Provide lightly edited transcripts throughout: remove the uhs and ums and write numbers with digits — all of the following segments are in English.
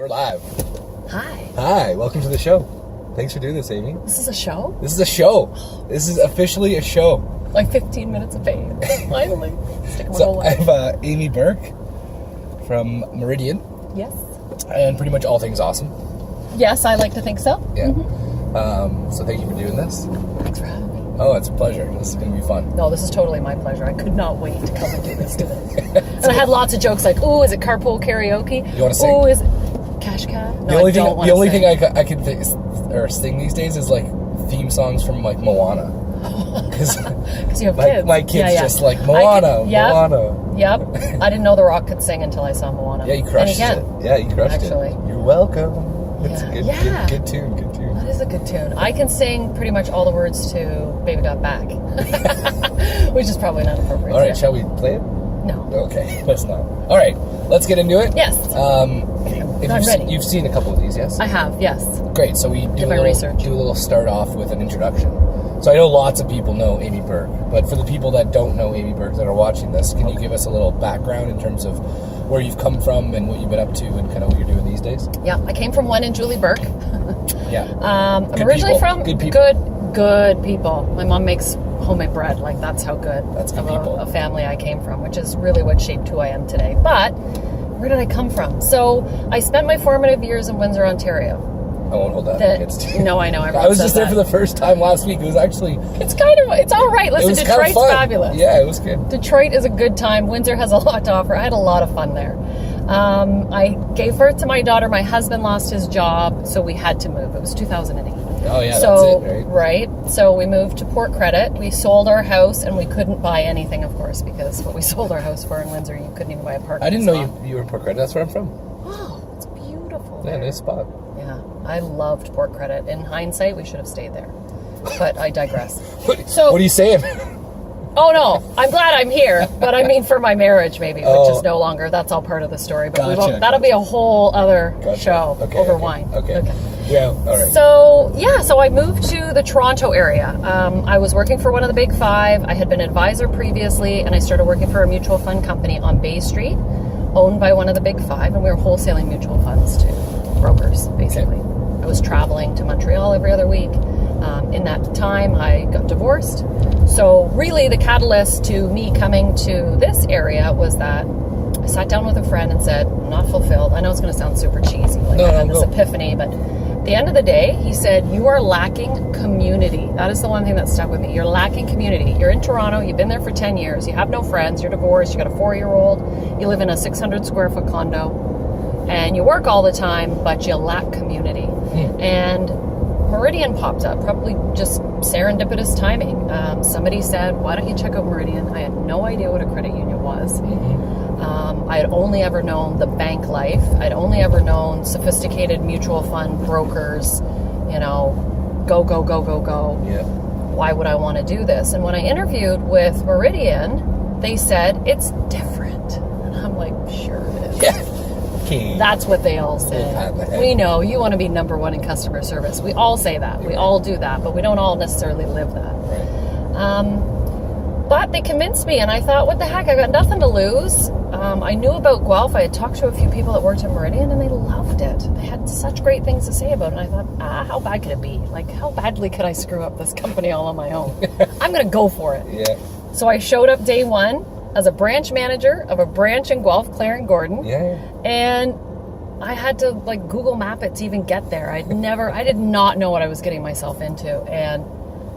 We're live. Hi. Hi, welcome to the show. Thanks for doing this, Amie. This is a show? This is a show. This is officially a show. Like 15 minutes of fame. Finally. Sticking my whole So I life. have Amie Burke from Meridian, Yes. and pretty much all things awesome. Yes, I like to think so. Yeah. Mm-hmm. So thank you for doing this. Thanks for having me. Oh, it's a pleasure. This is going to be fun. No, this is totally my pleasure. I could not wait to come and do this today. And I had lots of jokes like, ooh, is it carpool karaoke? You want to sing? Ooh, is it Cash Cab? No, The only thing, want to sing. I can think or sing these days is like theme songs from like Moana. Because you have kids. My kids just like Moana, Moana. Yep. I didn't know The Rock could sing until I saw Moana. Yeah, you crushed and it. again, Yeah, you crushed actually. it. You're welcome. It's a good tune. Good tune. That is a good tune. I can sing pretty much all the words to Baby Got Back, which is probably not appropriate. All right, shall we play it? No. Okay, let's not. All right, let's get into it. Yes. I'm ready. You've seen a couple of these, yes? I have, yes. Great. So we do research. do a little start off with an introduction. So I know lots of people know Amie Burke, but for the people that don't know Amie Burke that are watching this, can you give us a little background in terms of where you've come from and what you've been up to and kind of what you're doing these days? Yeah, I came from One and Julie Burke. Yeah. I'm originally from good people. Good people. My mom makes homemade bread. Like, that's how good, That's good of people. a family I came from, which is really what shaped who I am today. But where did I come from? So I spent my formative years in Windsor, Ontario. I won't hold that against you. No, I know. I was just there for the first time last week. It was actually... It's all right. Listen, Detroit's fabulous. Yeah, it was good. Detroit is a good time. Windsor has a lot to offer. I had a lot of fun there. I gave birth to my daughter. My husband lost his job, so we had to move. It was 2008. Oh, yeah, so, that's it, right? So we moved to Port Credit. We sold our house, and we couldn't buy anything, of course, because what we sold our house for in Windsor, you couldn't even buy a parking I didn't spot. know you were in Port Credit. That's where I'm from. Oh, it's beautiful. Yeah, there. nice spot. Yeah, I loved Port Credit. In hindsight, we should have stayed there. But I digress. What are you saying? Oh, no. I'm glad I'm here. But I mean for my marriage, maybe, which is no longer. That's all part of the story. But that'll be a whole other show over wine. Okay. Yeah, all right. So I moved to the Toronto area. I was working for one of the big five. I had been an advisor previously, and I started working for a mutual fund company on Bay Street, owned by one of the big five, and we were wholesaling mutual funds to brokers, basically. Okay. I was traveling to Montreal every other week. In that time, I got divorced. So really the catalyst to me coming to this area was that I sat down with a friend and said, I'm not fulfilled. I know it's going to sound super cheesy, like I had this epiphany, but at the end of the day, he said, you are lacking community. That is the one thing that stuck with me. You're lacking community. You're in Toronto. You've been there for 10 years. You have no friends. You're divorced. You got a 4-year-old. You live in a 600 square foot condo, and you work all the time, but you lack community. And Meridian popped up, probably just serendipitous timing. Somebody said, why don't you check out Meridian? I had no idea what a credit union was. I had only ever known the bank life. I'd only ever known sophisticated mutual fund brokers, go, go, go, go, go. Yeah. Why would I want to do this? And when I interviewed with Meridian, they said, it's different. And I'm like, sure it is. Yeah. That's what they all say. We know you want to be number one in customer service. We all say that. We all do that, but we don't all necessarily live that. Right. But they convinced me, and I thought, what the heck? I got nothing to lose. I knew about Guelph. I had talked to a few people that worked at Meridian, and they loved it. They had such great things to say about it. And I thought, how bad could it be? Like, how badly could I screw up this company all on my own? I'm going to go for it. Yeah. So I showed up day one as a branch manager of a branch in Guelph, Clare and Gordon. Yeah. And I had to Google map it to even get there. I did not know what I was getting myself into. And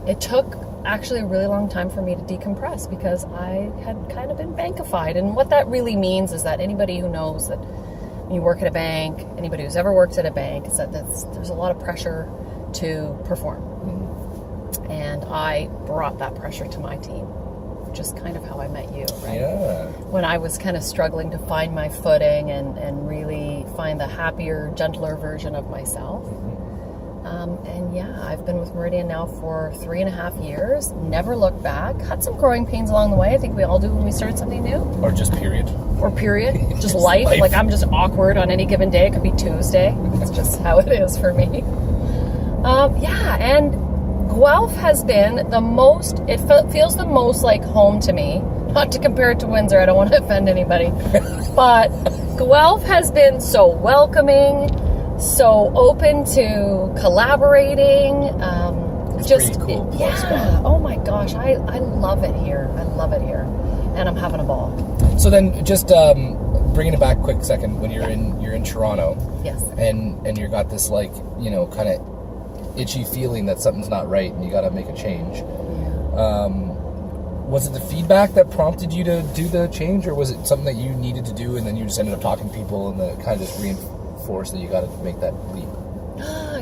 it took actually a really long time for me to decompress because I had kind of been bankified. And what that really means is that anybody who knows that when you work at a bank, anybody who's ever worked at a bank, is that there's a lot of pressure to perform. And I brought that pressure to my team. Just kind of how I met you, right? Yeah. When I was kind of struggling to find my footing and really find the happier, gentler version of myself. And yeah, I've been with Meridian now for 3.5 years. Never looked back. Had some growing pains along the way. I think we all do when we start something new. Or just period. Or period. Just life. Like, I'm just awkward on any given day. It could be Tuesday. It's just how it is for me. And Guelph has been the most, it feels the most like home to me not to compare it to Windsor. I don't want to offend anybody. But Guelph has been so welcoming, so open to collaborating. It's just pretty cool. yeah. Oh my gosh, I love it here. I love it here, and I'm having a ball. So then, just bringing it back, quick second. When you're in Toronto, Yes. and you got this like kind of itchy feeling that something's not right and you got to make a change. Yeah. Was it the feedback that prompted you to do the change, or was it something that you needed to do and then you just ended up talking to people and then it kind of just reinforced that you got to make that leap?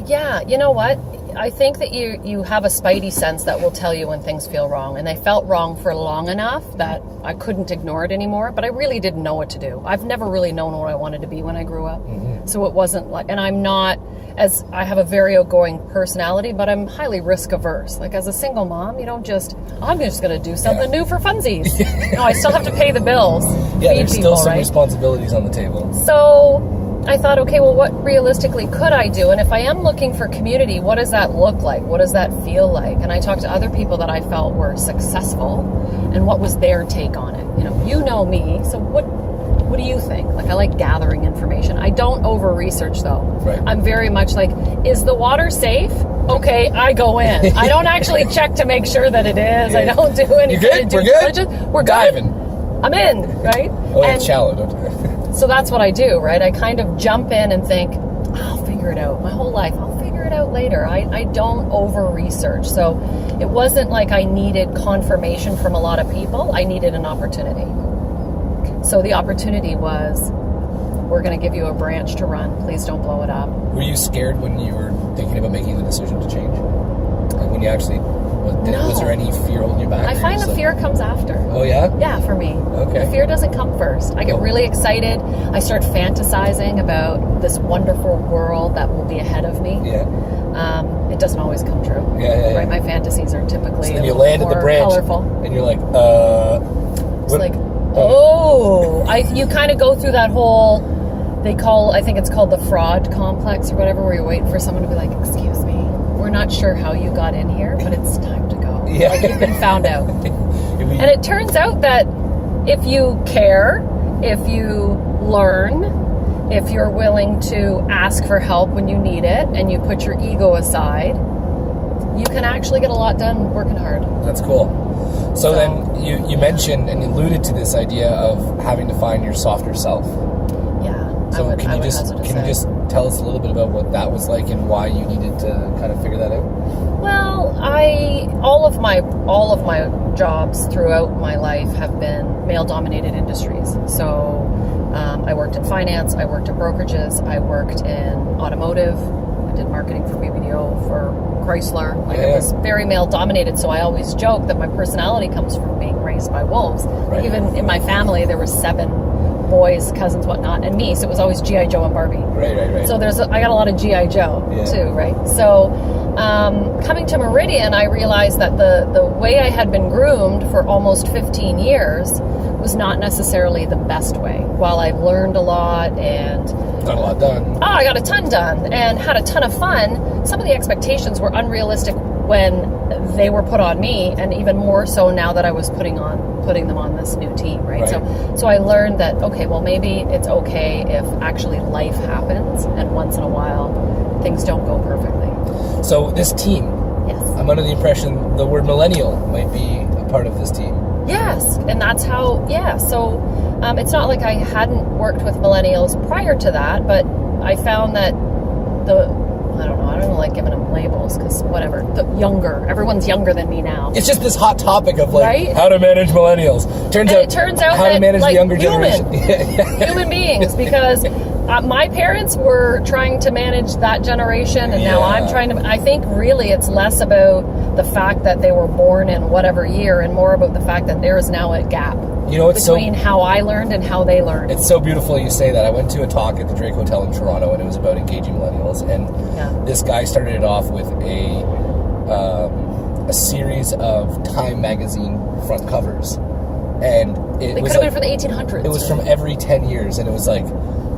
Yeah, you know what? I think that you have a spidey sense that will tell you when things feel wrong, and they felt wrong for long enough that I couldn't ignore it anymore, but I really didn't know what to do. I've never really known what I wanted to be when I grew up. Mm-hmm. So it wasn't like, and I'm not, as I have a very outgoing personality, but I'm highly risk averse. Like as a single mom, you don't just, I'm just going to do something new for funsies. No, I still have to pay the bills. Yeah, there's people, still some right? responsibilities on the table. So I thought, okay, well, what realistically could I do? And if I am looking for community, what does that look like? What does that feel like? And I talked to other people that I felt were successful, and what was their take on it? You know me, so what do you think? Like, I like gathering information. I don't over-research, though. Right. I'm very much like, is the water safe? Okay, I go in. I don't actually check to make sure that it is. I don't do anything. We're good? We're diving. I'm in, right? Oh, it's shallow, don't you? So that's what I do, right? I kind of jump in and think, I'll figure it out. My whole life, I'll figure it out later. I don't over-research. So it wasn't like I needed confirmation from a lot of people. I needed an opportunity. So the opportunity was, we're going to give you a branch to run. Please don't blow it up. Were you scared when you were thinking about making the decision to change? Like when you actually... Was there any fear holding you back? I find the fear comes after. Oh, yeah? Yeah, for me. Okay. The fear doesn't come first. I get really excited. I start fantasizing about this wonderful world that will be ahead of me. Yeah. It doesn't always come true. Yeah. Right? My fantasies are typically so then you land at the branch, colorful. And you're like, It's like, you kind of go through that whole, I think it's called the fraud complex or whatever, where you're waiting for someone to be like, excuse me, we're not sure how you got in here, but it's time to go. Yeah. Like, you've been found out. And it turns out that if you care, if you learn, if you're willing to ask for help when you need it, and you put your ego aside, you can actually get a lot done working hard. That's cool. So then you mentioned and alluded to this idea of having to find your softer self. Yeah. So can you just tell us a little bit about what that was like and why you needed to kind of figure that out? Well, all of my jobs throughout my life have been male-dominated industries. So I worked in finance, I worked in brokerages, I worked in automotive, I did marketing for BBDO, for Chrysler. It was very male-dominated, so I always joke that my personality comes from being raised by wolves. Right. Even in my family, there were 7 boys, cousins, whatnot, and me, so it was always G.I. Joe and Barbie. Right. So I got a lot of G.I. Joe, too, right? So coming to Meridian, I realized that the way I had been groomed for almost 15 years was not necessarily the best way. While I've learned a lot and... Got a lot done. I got a ton done and had a ton of fun. Some of the expectations were unrealistic when they were put on me, and even more so now that I was putting them on this new team, right? So I learned that, okay, well, maybe it's okay if actually life happens and once in a while things don't go perfectly. So this team, yes, I'm under the impression the word millennial might be a part of this team. Yes, and that's how, so it's not like I hadn't worked with millennials prior to that, but I found that I don't like giving them labels, because whatever, everyone's younger than me now. It's just this hot topic of Right? how to manage millennials. It turns out how that, to manage the younger generation. Human beings, because my parents were trying to manage that generation, and now I'm trying to. I think really it's less about the fact that they were born in whatever year, and more about the fact that there is now a gap between how I learned and how they learned. It's so beautiful you say that. I went to a talk at the Drake Hotel in Toronto, and it was about engaging millennials, and this guy started it off with a series of Time magazine front covers, and it could was have been from the 1800s. It was from every 10 years, and it was like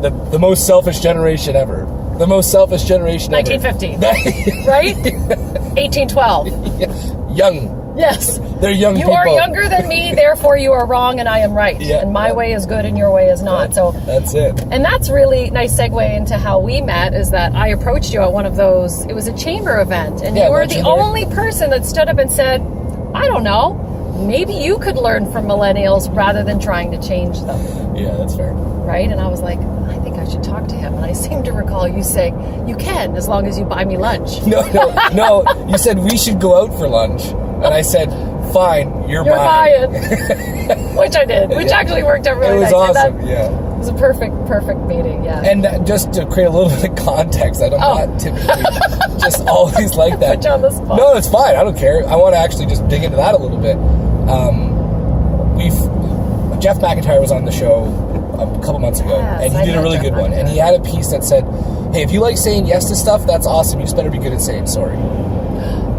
the most selfish generation ever. The most selfish generation 1950. ever. 1950. Right? 1812. Young Yes. They're young You people. are younger than me, therefore you are wrong and I am right. Yeah, and my yeah. way is good and your way is not. So That's it. and that's really nice segue into how we met, is that I approached you at one of those, it was a chamber event, and Yeah, you were the legendary. only person that stood up and said, I don't know, maybe you could learn from millennials rather than trying to change them, Yeah, that's fair. right? And I was like, I think I should talk to him. And I seem to recall you saying, you can, as long as you buy me lunch. No. You said we should go out for lunch, and I said, fine, you're buying. Which I did, which actually worked out really It was nice. And awesome, that yeah. was a perfect meeting, yeah. And just to create a little bit of context, I'm not typically just always like that. Put you on the spot. No, it's fine. I don't care. I want to actually just dig into that a little bit. Jeff McIntyre was on the show a couple months ago, Yes, and he I did a know really Jeff good one. And he had a piece that said, hey, if you like saying yes to stuff, that's awesome. You just better be good at saying sorry.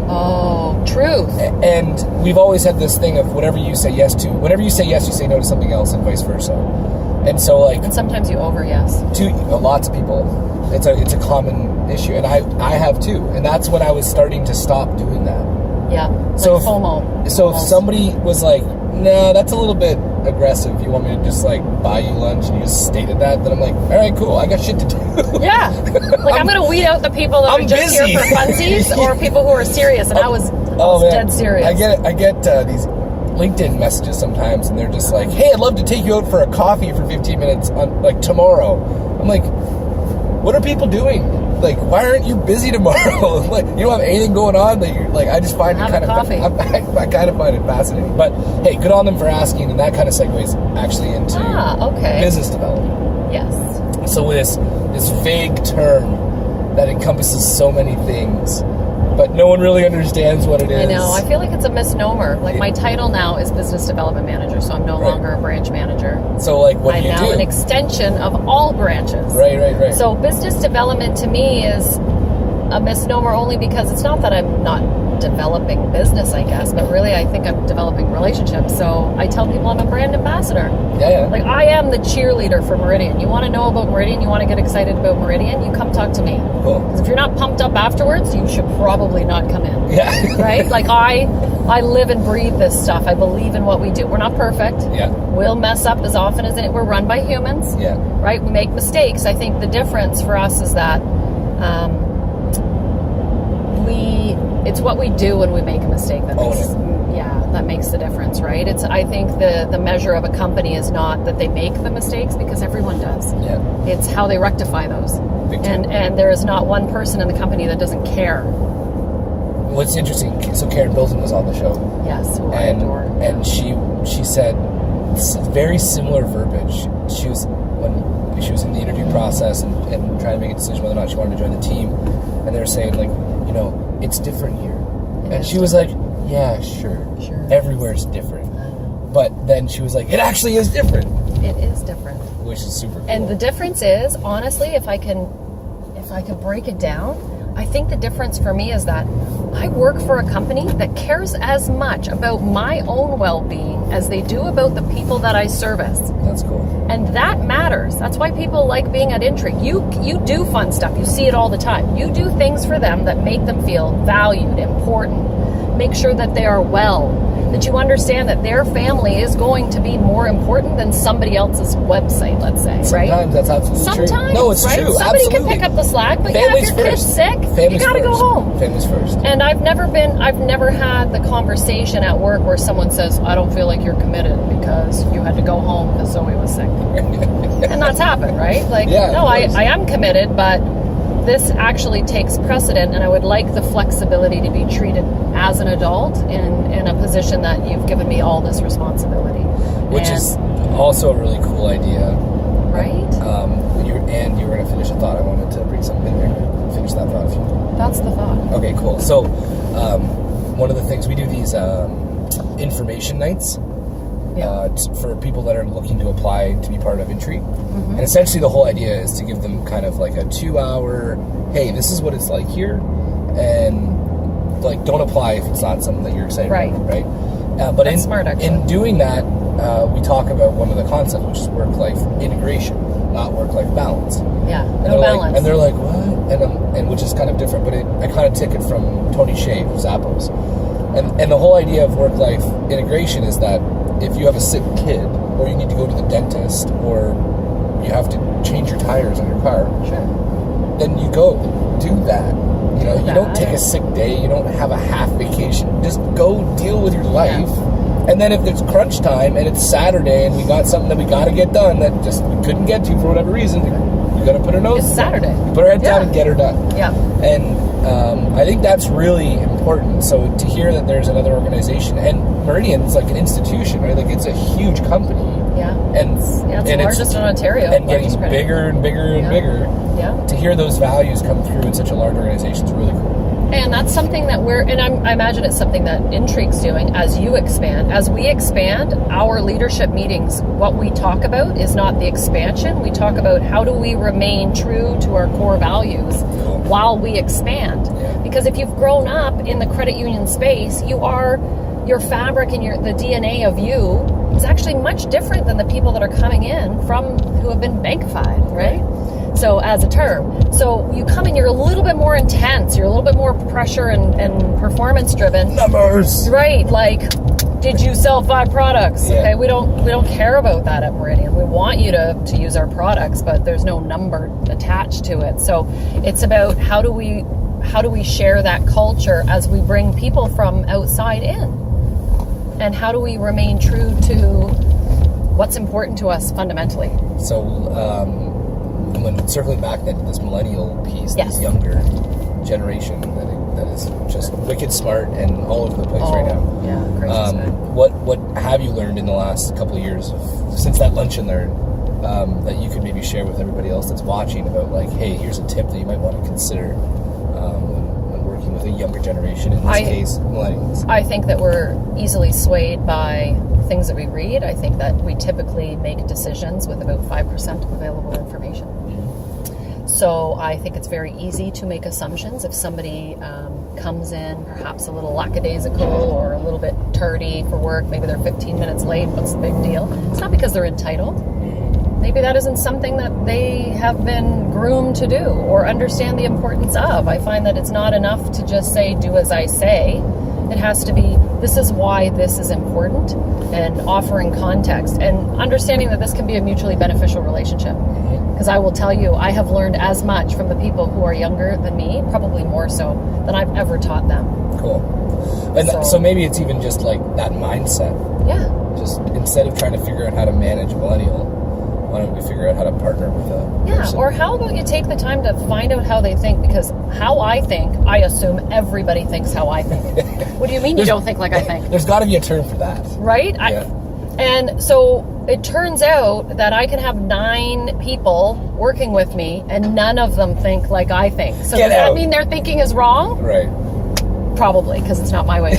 Oh, truth. And we've always had this thing of whatever you say yes to, whenever you say yes, you say no to something else, and vice versa. And so, like, And sometimes you over yes. to lots of people, it's a common issue, and I have too. And that's when I was starting to stop doing that. Yeah. So Like if- FOMO. So if almost. somebody was like, "Nah, that's a little bit aggressive. You want me to just like buy you lunch?" and you just stated that, then I'm like, "All right, cool. I got shit to do." Yeah. Like I'm going to weed out the people that I'm are just busy. here for funsies or people who are serious. And I was man. dead serious. I get these LinkedIn messages sometimes, and they're just like, "Hey, I'd love to take you out for a coffee for 15 minutes on like tomorrow." I'm like, "What are people doing? Like, why aren't you busy tomorrow? Like, you don't have anything going on that you're like." I just find Have it kind a coffee. I kind of find it fascinating. But hey, good on them for asking, and that kind of segues actually into okay. business development. Yes. So this vague term that encompasses so many things, but no one really understands what it is. I know. I feel like it's a misnomer. Like my title now is business development manager, so I'm no Right. longer a branch manager. So like, what I'm do you now do? an extension of all branches. Right. So business development to me is a misnomer only because it's not that I'm not developing business, I guess, but really I think I'm developing relationships. So I tell people I'm a brand ambassador. Yeah. Like I am the cheerleader for Meridian. You want to know about Meridian, you want to get excited about Meridian, you come talk to me. Cool. Because if you're not pumped up afterwards, you should probably not come in. Yeah. Right? Like I live and breathe this stuff. I believe in what we do. We're not perfect. Yeah. We'll mess up as often as we're run by humans. Yeah. Right? We make mistakes. I think the difference for us is that it's what we do when we make a mistake that makes the difference, right? I think the measure of a company is not that they make the mistakes, because everyone does. Yeah. It's how they rectify those. Big time. And there is not one person in the company that doesn't care. What's interesting, so Karen Bilton was on the show, Yes, who I and adore. she said very similar verbiage. She was when she was in the interview process and trying to make a decision whether or not she wanted to join the team, and they were saying, like, it's different here, and she was like, yeah, sure, everywhere's different, but then she was like, it actually is different. It is different, which is super cool. And the difference is, honestly, if I can break it down, I think the difference for me is that I work for a company that cares as much about my own well-being as they do about the people that I service. That's cool. And that matters. That's why people like being at Intrig. You do fun stuff. You see it all the time. You do things for them that make them feel valued, important, make sure that they are well, that you understand that their family is going to be more important than somebody else's website, let's say, right? Sometimes that's absolutely true. Sometimes, No, it's right? true. Somebody absolutely. can pick up the slack, but Family's if your first. kid's sick, Family's you gotta first. go home. Family's first. And I've never had the conversation at work where someone says, I don't feel like you're committed because you had to go home because Zoe was sick. And that's happened, right? Like, Yeah, no, of I course. am committed, but this actually takes precedent, and I would like the flexibility to be treated as an adult in a position that you've given me all this responsibility. Which is also a really cool idea. Right? You were going to finish a thought. I wanted to bring something in there. Finish that thought if you want. That's the thought. Okay, cool. So, one of the things, we do these information nights for people that are looking to apply to be part of Intrigue. Mm-hmm. And essentially the whole idea is to give them kind of like a 2-hour, hey, this is what it's like here, and like, don't apply if it's not something that you're excited Right. about, right? But That's smart, actually. in doing that, we talk about one of the concepts, which is work-life integration, not work-life balance. Yeah, And no they're balance. Like, and they're like, what? And which is kind of different, but I kind of took it from Tony Shea, from Zappos. And the whole idea of work-life integration is that if you have a sick kid, or you need to go to the dentist, or you have to change your tires on your car, then you go do that. You know, you don't take a sick day, you don't have a half vacation. Just go deal with your life. And then if it's crunch time and it's Saturday and we got something that we got to get done that just we couldn't get to for whatever reason, you got to put her nose. It's Saturday. Put her head down and get her done. Yeah. And I think that's really important. So to hear that there's another organization, and Meridian's like an institution, right? Like it's a huge company. Yeah. And it's the largest in Ontario. And getting bigger and bigger and bigger. Yeah. To hear those values come through in such a large organization is really cool. And that's something that I imagine it's something that Intrigue's doing as you expand. As we expand, our leadership meetings, what we talk about is not the expansion. We talk about how do we remain true to our core values while we expand. Yeah. Because if you've grown up in the credit union space, your fabric and the DNA of you is actually much different than the people that are coming in who have been bankified, right? So as a term. So you come in, you're a little bit more intense, you're a little bit more pressure and performance driven. Numbers. Right, like, did you sell 5 products? Yeah. Okay, we don't care about that at Meridian. We want you to use our products, but there's no number attached to it. So it's about how do we share that culture as we bring people from outside in? And how do we remain true to what's important to us fundamentally? So when circling back then to this millennial piece, this younger generation that is just wicked smart and all over the place right now. Yeah, crazy smart. What have you learned in the last couple of years since that lunch and learn that you could maybe share with everybody else that's watching about like, hey, here's a tip that you might want to consider when working with a younger generation, in this case, millennials? I think that we're easily swayed by things that we read. I think that we typically make decisions with about 5% of available information. So I think it's very easy to make assumptions. If somebody comes in perhaps a little lackadaisical or a little bit tardy for work, maybe they're 15 minutes late, what's the big deal? It's not because they're entitled. Maybe that isn't something that they have been groomed to do or understand the importance of. I find that it's not enough to just say, do as I say. It has to be, this is why this is important, and offering context and understanding that this can be a mutually beneficial relationship. Because I will tell you, I have learned as much from the people who are younger than me, probably more so, than I've ever taught them. Cool. And so maybe it's even just like that mindset. Yeah. Just instead of trying to figure out how to manage a millennial, why don't we figure out how to partner with a person? Or how about you take the time to find out how they think? Because how I think, I assume everybody thinks how I think. What do you mean you don't think like I think? There's got to be a term for that. Right? Yeah. And so it turns out that I can have 9 people working with me and none of them think like I think. So does that mean their thinking is wrong? Right. Probably, because it's not my way.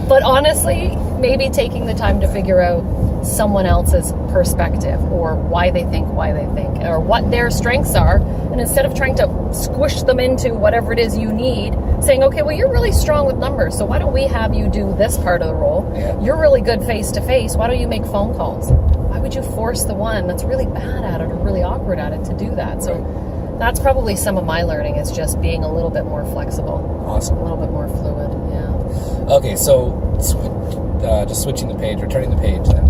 But honestly, maybe taking the time to figure out someone else's perspective or why they think, or what their strengths are, and instead of trying to squish them into whatever it is you need, saying, okay, well, you're really strong with numbers, so why don't we have you do this part of the role? Yeah. You're really good face-to-face, why don't you make phone calls? Why would you force the one that's really bad at it or really awkward at it to do that? So that's probably some of my learning, is just being a little bit more flexible. Awesome. A little bit more fluid, yeah. Okay, so just switching the page, or turning the page then.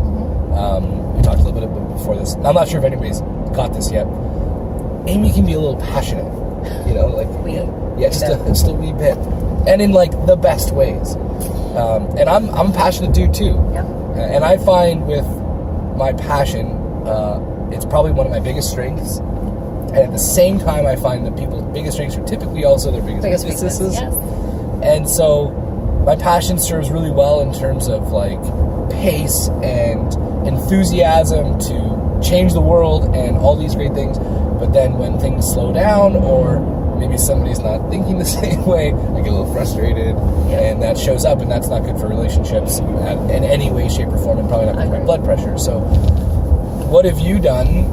We talked a little bit before this. I'm not sure if anybody's got this yet. Amie can be a little passionate, like just a wee bit, and in like the best ways. And I'm a passionate dude too. Yep. And I find with my passion, it's probably one of my biggest strengths. And at the same time, I find that people's biggest strengths are typically also their biggest weaknesses. Yes. And so my passion serves really well in terms of like pace and enthusiasm to change the world and all these great things. But then when things slow down, or maybe somebody's not thinking the same way, I get a little frustrated, and that shows up, and that's not good for relationships in any way, shape, or form, and probably not good for my blood pressure. So what have you done?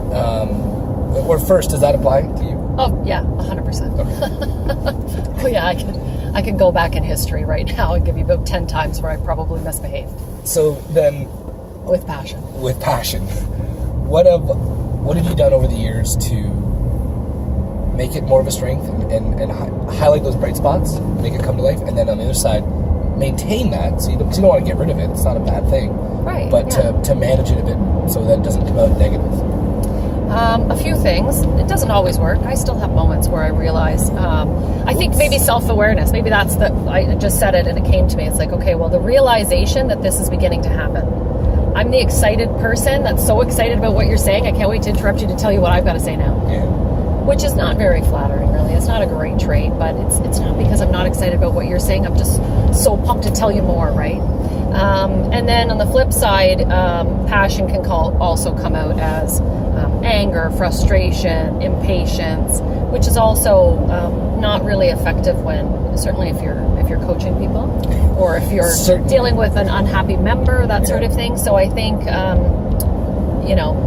Or first, does that apply to you? Oh, yeah, 100%. Okay. Well, yeah, I can go back in history right now and give you about 10 times where I probably misbehaved. So then... With passion. What What have you done over the years to make it more of a strength and highlight those bright spots, make it come to life, and then on the other side, maintain that. So you don't want to get rid of it. It's not a bad thing. Right. But to manage it a bit so that it doesn't come out negative. A few things. It doesn't always work. I still have moments where I realize, I think maybe self-awareness, maybe that's I just said it and it came to me. It's like, okay, well, the realization that this is beginning to happen. I'm the excited person that's so excited about what you're saying. I can't wait to interrupt you to tell you what I've got to say now. Yeah. Which is not very flattering, really. It's not a great trait, but it's not because I'm not excited about what you're saying. I'm just so pumped to tell you more, right? And then on the flip side, passion can also come out as anger, frustration, impatience, which is also not really effective certainly if you're coaching people, or if you're dealing with an unhappy member, that sort of thing. So I think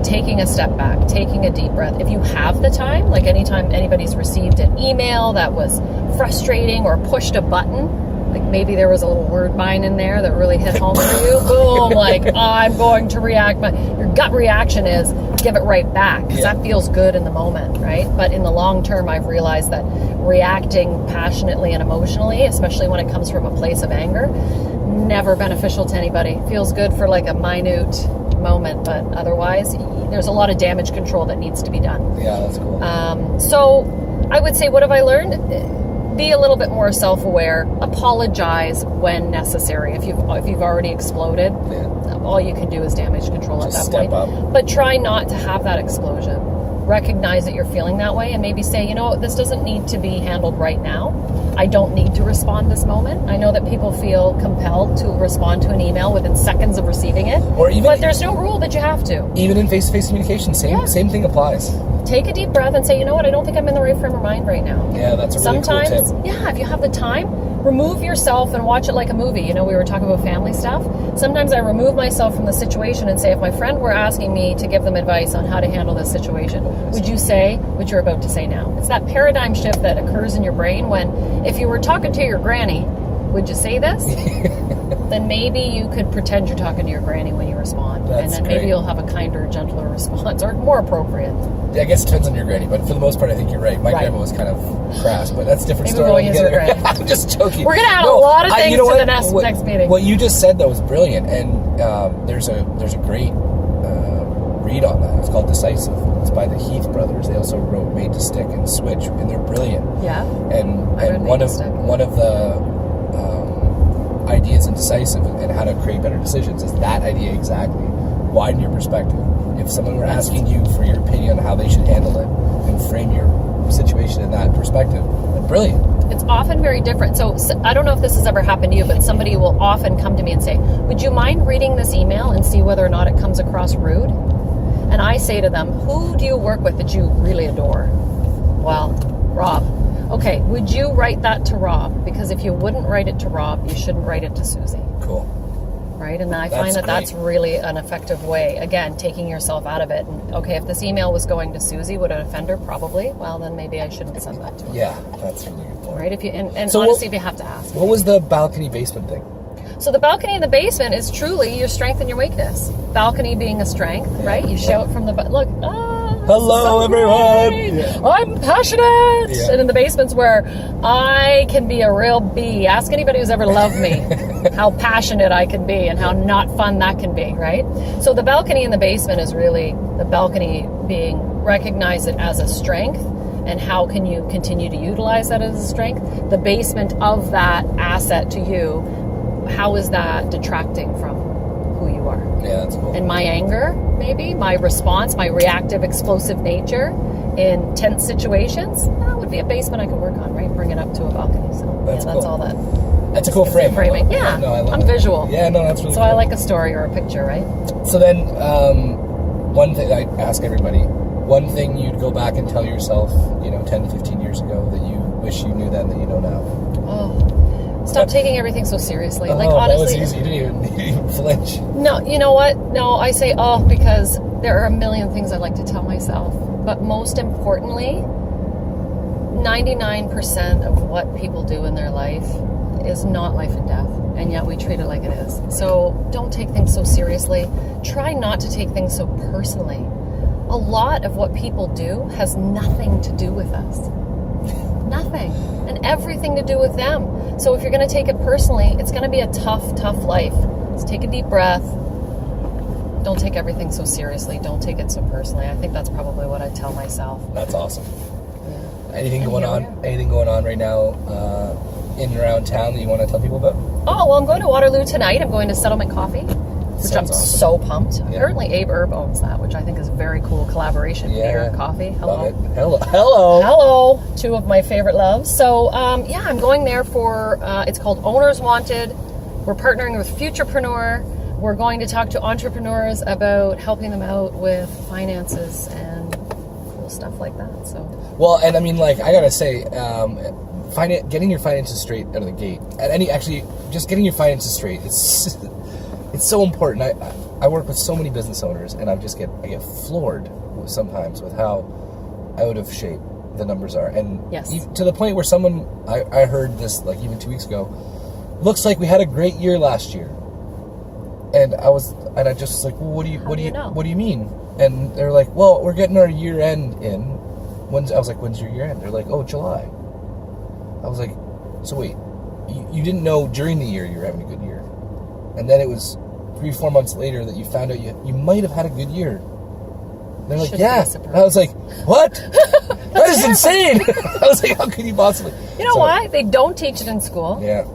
taking a step back, taking a deep breath. If you have the time, like anytime anybody's received an email that was frustrating or pushed a button, like maybe there was a little word bind in there that really hit home for you, boom, like I'm going to react. But your gut reaction is give it right back, because that feels good in the moment, right? But in the long term, I've realized that reacting passionately and emotionally, especially when it comes from a place of anger, never beneficial to anybody. Feels good for like a minute moment, but otherwise there's a lot of damage control that needs to be done. Yeah, that's cool. So I would say, what have I learned? Be a little bit more self-aware. Apologize when necessary. If you've already exploded, all you can do is damage control Just at that step point. up. But try not to have that explosion. Recognize that you're feeling that way, and maybe say, this doesn't need to be handled right now. I don't need to respond this moment. I know that people feel compelled to respond to an email within seconds of receiving it, but there's no rule that you have to. Even in face-to-face communication, same thing applies. Take a deep breath and say, I don't think I'm in the right frame of mind right now. Yeah, that's a really Sometimes, cool tip. if you have the time, remove yourself and watch it like a movie. We were talking about family stuff. Sometimes I remove myself from the situation and say, if my friend were asking me to give them advice on how to handle this situation, would you say what you're about to say now? It's that paradigm shift that occurs in your brain when, if you were talking to your granny, would you say this? Then maybe you could pretend you're talking to your granny when you respond. That's and then great. maybe you'll have a kinder, gentler response, or more appropriate. Yeah, I guess it depends on your granny, but for the most part, I think you're right. My grandma was kind of crass, but that's a different Maybe story we'll use your altogether. granny. I'm just joking. We're going to add a lot of things to the next meeting. What you just said, though, was brilliant, and there's a great read on that. It's called Decisive. It's by the Heath brothers. They also wrote Made to Stick and Switch, and they're brilliant. Yeah. And one of the ideas in Decisive and how to create better decisions is that idea exactly. Widen your perspective. If someone were asking you for your opinion on how they should handle it, and frame your situation in that perspective, brilliant. It's often very different. So I don't know if this has ever happened to you, but somebody will often come to me and say, would you mind reading this email and see whether or not it comes across rude? And I say to them, who do you work with that you really adore? Well, Rob. Okay, would you write that to Rob? Because if you wouldn't write it to Rob, you shouldn't write it to Susie. Cool. Right? And I find that that's really an effective way. Again, taking yourself out of it. And, okay, if this email was going to Susie, would it offend her? Probably. Well, then maybe I shouldn't send that to her. Yeah, that's a really good point. Right? And So honestly, if you have to ask. What was the balcony basement thing? So the balcony in the basement is truly your strength and your weakness. Balcony being a strength, right? You shout from the... Look, hello, so everyone! Yeah. I'm passionate! Yeah. And in the basement's where I can be a real bee. Ask anybody who's ever loved me how passionate I can be and how not fun that can be, right? So the balcony in the basement is really the balcony being... Recognize it as a strength, and how can you continue to utilize that as a strength? The basement of that asset to you, how is that detracting from who you are? Yeah, that's cool. And my anger, maybe, my response, my reactive, explosive nature in tense situations, that would be a basement I could work on, right? Bring it up to a balcony. So that's that's cool. all that. That's a cool frame. Framing. Yeah, no, I love I'm it. visual. Yeah, no, that's really so cool. I like a story or a picture, right? So then, one thing I ask everybody, one thing you'd go back and tell yourself, 10, 15 years ago that you wish you knew then that you know now. Oh, stop taking everything so seriously. Like, honestly. That was easy. You didn't even flinch. No, you know what? No, I say, because there are a million things I'd like to tell myself. But most importantly, 99% of what people do in their life is not life and death. And yet we treat it like it is. So don't take things so seriously. Try not to take things so personally. A lot of what people do has nothing to do with us. Nothing. And everything to do with them. So if you're going to take it personally, it's going to be a tough, tough life. So take a deep breath. Don't take everything so seriously. Don't take it so personally. I think that's probably what I tell myself. That's awesome. Yeah. Anything going on right now in and around town that you want to tell people about? Oh, well, I'm going to Waterloo tonight. I'm going to Settlement Coffee, which Sounds I'm awesome. so pumped. Yeah. Apparently Abe Herb owns that, which I think is a very cool collaboration. Yeah. Beer, coffee. Hello. Love it. Hello. Hello, two of my favorite loves. So, I'm going there for, it's called Owners Wanted. We're partnering with Futurepreneur. We're going to talk to entrepreneurs about helping them out with finances and cool stuff like that. So, Well, and I mean, like, I gotta say, getting your finances straight out of the gate, just getting your finances straight, it's so important. I work with so many business owners, and I get floored sometimes with how out of shape the numbers are, and Yes. to the point where I heard this like even 2 weeks ago. Looks like we had a great year last year, and I just was like, well, what do you mean? And they're like, well, we're getting our year end in. I was like, when's your year end? They're like, oh, July. I was like, so wait, you didn't know during the year you were having a good year, and then it was 3-4 months later that you found out you might have had a good year. And they're like, yeah. And I was like, what? That is insane. I was like, how could you possibly? you know why? They don't teach it in school. Yeah.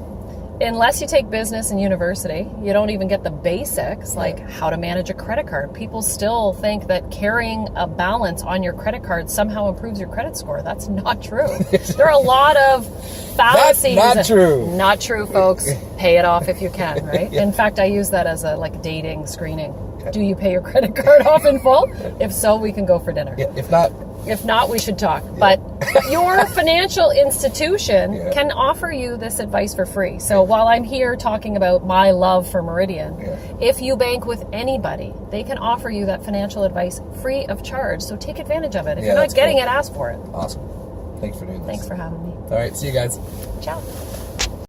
Unless you take business in university, you don't even get the basics, like how to manage a credit card. People still think that carrying a balance on your credit card somehow improves your credit score. That's not true. There are a lot of fallacies. That's not true. Not true, folks. Pay it off if you can, right? Yeah. In fact, I use that as a dating screening. Okay. Do you pay your credit card off in full? If so, we can go for dinner. Yeah, If not, we should talk. But your financial institution can offer you this advice for free. So while I'm here talking about my love for Meridian, if you bank with anybody, they can offer you that financial advice free of charge. So take advantage of it. If you're not getting it, ask for it. Awesome. Thanks for doing this. Thanks for having me. All right, see you guys. Ciao.